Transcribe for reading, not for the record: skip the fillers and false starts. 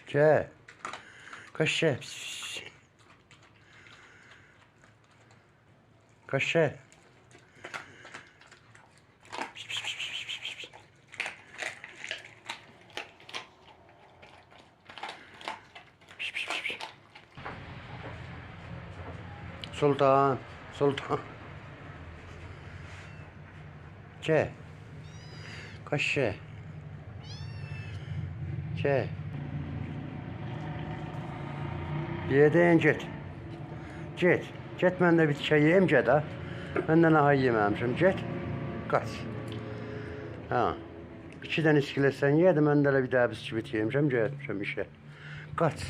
Ke. Kaşe. Kaşe. Sultan. Sultan. Ke. Kaşe. Ke. Yedin get. Get. Get mən də bir şey yeyim get ha. Mən də nahay yeməmişim. Get. Qaç. Ha. 2 dənə iskiləsən yedi, mən də bir daha bisküvit yemişəm, getmişəm işə. Qaç.